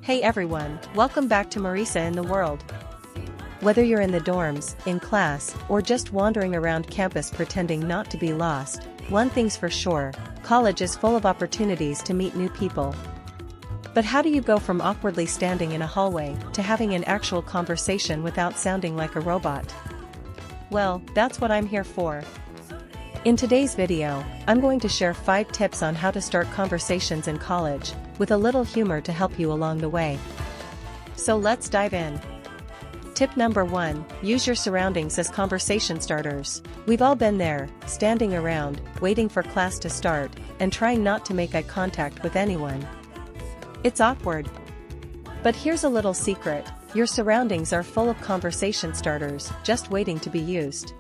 Hey everyone, welcome back to Marisa in the World. Whether you're in the dorms, in class, or just wandering around campus pretending not to be lost, one thing's for sure, college is full of opportunities to meet new people. But how do you go from awkwardly standing in a hallway to having an actual conversation without sounding like a robot? Well, that's what I'm here for. In today's video, I'm going to share 5 tips on how to start conversations in college, with a little humor to help you along the way. So let's dive in. Tip number 1, use your surroundings as conversation starters. We've all been there, standing around, waiting for class to start, and trying not to make eye contact with anyone. It's awkward. But here's a little secret, your surroundings are full of conversation starters, just waiting to be used.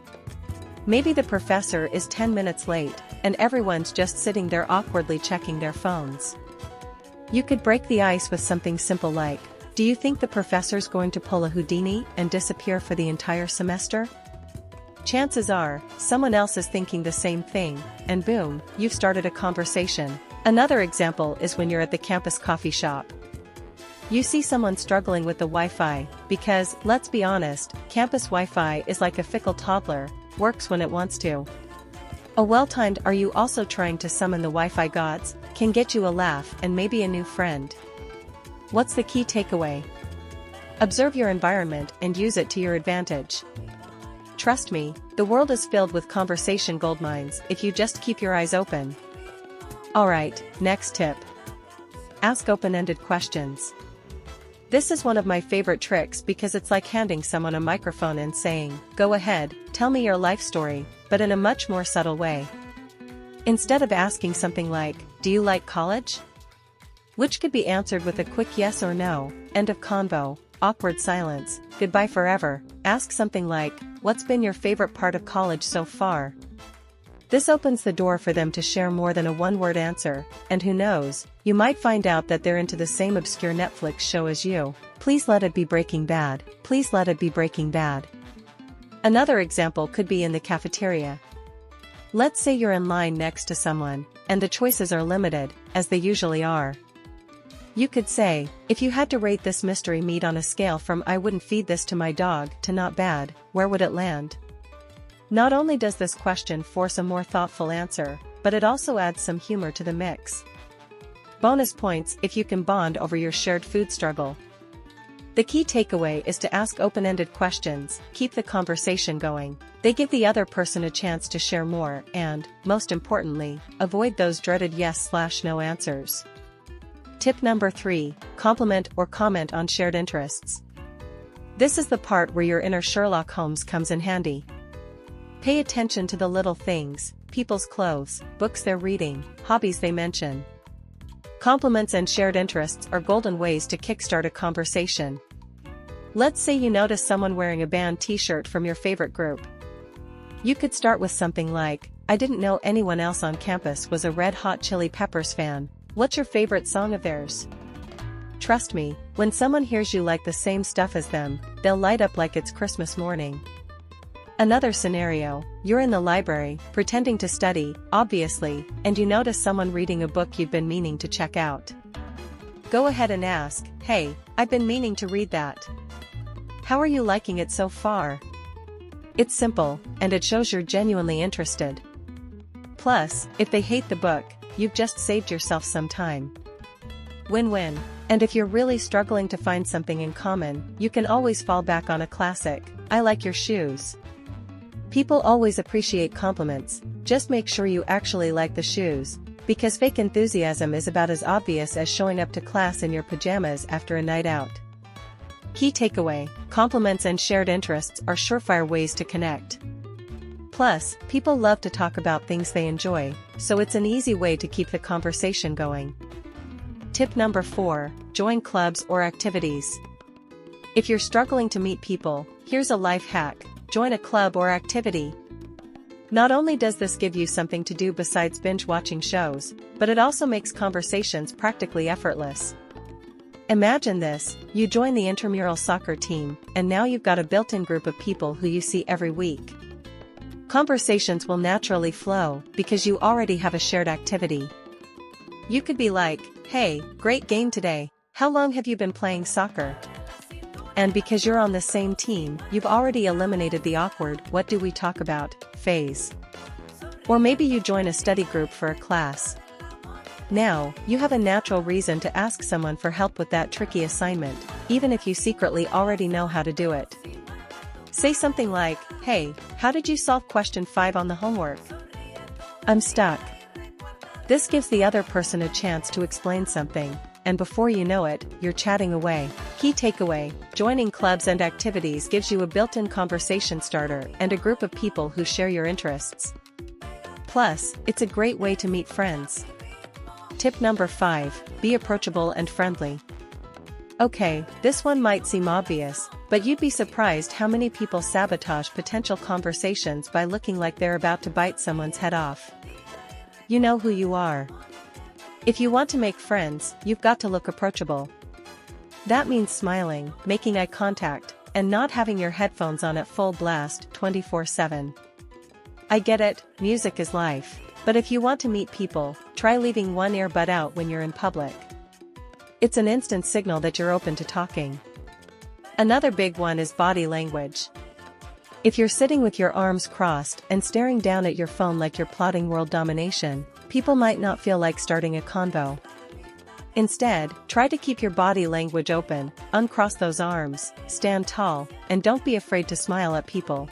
Maybe the professor is 10 minutes late, and everyone's just sitting there awkwardly checking their phones. You could break the ice with something simple like, do you think the professor's going to pull a Houdini and disappear for the entire semester? Chances are, someone else is thinking the same thing, and boom, you've started a conversation. Another example is when you're at the campus coffee shop. You see someone struggling with the Wi-Fi, because, let's be honest, campus Wi-Fi is like a fickle toddler, works when it wants to. A well-timed "are you also trying to summon the Wi-Fi gods" can get you a laugh and maybe a new friend. What's the key takeaway? Observe your environment and use it to your advantage. Trust me, the world is filled with conversation goldmines if you just keep your eyes open. Alright, next tip. Ask open-ended questions. This is one of my favorite tricks because it's like handing someone a microphone and saying, go ahead, tell me your life story, but in a much more subtle way. Instead of asking something like, do you like college? Which could be answered with a quick yes or no, end of convo, awkward silence, goodbye forever, ask something like, what's been your favorite part of college so far? This opens the door for them to share more than a one-word answer, and who knows, you might find out that they're into the same obscure Netflix show as you. Please let it be Breaking Bad. Please let it be Breaking Bad. Another example could be in the cafeteria. Let's say you're in line next to someone, and the choices are limited, as they usually are. You could say, if you had to rate this mystery meat on a scale from I wouldn't feed this to my dog to not bad, where would it land? Not only does this question force a more thoughtful answer, but it also adds some humor to the mix. Bonus points if you can bond over your shared food struggle. The key takeaway is to ask open-ended questions, keep the conversation going. They give the other person a chance to share more and, most importantly, avoid those dreaded yes/no answers. Tip number 3, compliment or comment on shared interests. This is the part where your inner Sherlock Holmes comes in handy. Pay attention to the little things, people's clothes, books they're reading, hobbies they mention. Compliments and shared interests are golden ways to kickstart a conversation. Let's say you notice someone wearing a band t-shirt from your favorite group. You could start with something like, I didn't know anyone else on campus was a Red Hot Chili Peppers fan. What's your favorite song of theirs? Trust me, when someone hears you like the same stuff as them, they'll light up like it's Christmas morning. Another scenario, you're in the library, pretending to study, obviously, and you notice someone reading a book you've been meaning to check out. Go ahead and ask, hey, I've been meaning to read that. How are you liking it so far? It's simple, and it shows you're genuinely interested. Plus, if they hate the book, you've just saved yourself some time. Win-win. And if you're really struggling to find something in common, you can always fall back on a classic, I like your shoes. People always appreciate compliments, just make sure you actually like the shoes, because fake enthusiasm is about as obvious as showing up to class in your pajamas after a night out. Key takeaway, compliments and shared interests are surefire ways to connect. Plus, people love to talk about things they enjoy, so it's an easy way to keep the conversation going. Tip number 4, join clubs or activities. If you're struggling to meet people, here's a life hack. Join a club or activity. Not only does this give you something to do besides binge-watching shows, but it also makes conversations practically effortless. Imagine this, you join the intramural soccer team, and now you've got a built-in group of people who you see every week. Conversations will naturally flow, because you already have a shared activity. You could be like, hey, great game today. How long have you been playing soccer? And because you're on the same team, you've already eliminated the awkward "what do we talk about" phase. Or maybe you join a study group for a class. Now, you have a natural reason to ask someone for help with that tricky assignment, even if you secretly already know how to do it. Say something like, "Hey, how did you solve question 5 on the homework? I'm stuck." This gives the other person a chance to explain something, and before you know it, you're chatting away. Key takeaway: joining clubs and activities gives you a built-in conversation starter and a group of people who share your interests. Plus, it's a great way to meet friends. Tip number 5, be approachable and friendly. Okay, this one might seem obvious, but you'd be surprised how many people sabotage potential conversations by looking like they're about to bite someone's head off. You know who you are. If you want to make friends, you've got to look approachable. That means smiling, making eye contact, and not having your headphones on at full blast 24/7. I get it, music is life, but if you want to meet people, try leaving one earbud out when you're in public. It's an instant signal that you're open to talking. Another big one is body language. If you're sitting with your arms crossed and staring down at your phone like you're plotting world domination, people might not feel like starting a convo. Instead, try to keep your body language open, uncross those arms, stand tall, and don't be afraid to smile at people.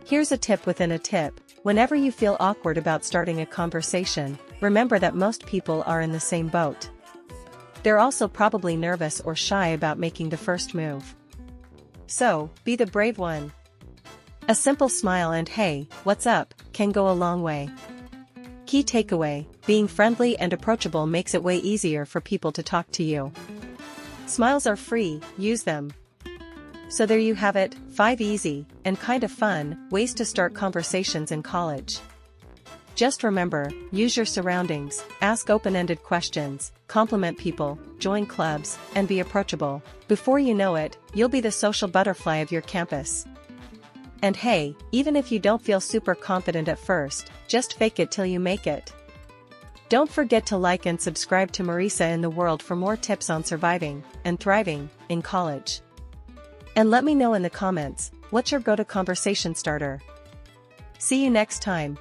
Here's a tip within a tip: whenever you feel awkward about starting a conversation, remember that most people are in the same boat. They're also probably nervous or shy about making the first move. So, be the brave one. A simple smile and "Hey, what's up?" can go a long way. Key takeaway: being friendly and approachable makes it way easier for people to talk to you. Smiles are free, use them. So there you have it, 5 easy, and kind of fun, ways to start conversations in college. Just remember, use your surroundings, ask open-ended questions, compliment people, join clubs, and be approachable. Before you know it, you'll be the social butterfly of your campus. And hey, even if you don't feel super confident at first, just fake it till you make it. Don't forget to like and subscribe to Marisa in the World for more tips on surviving and thriving in college. And let me know in the comments, what's your go-to conversation starter? See you next time.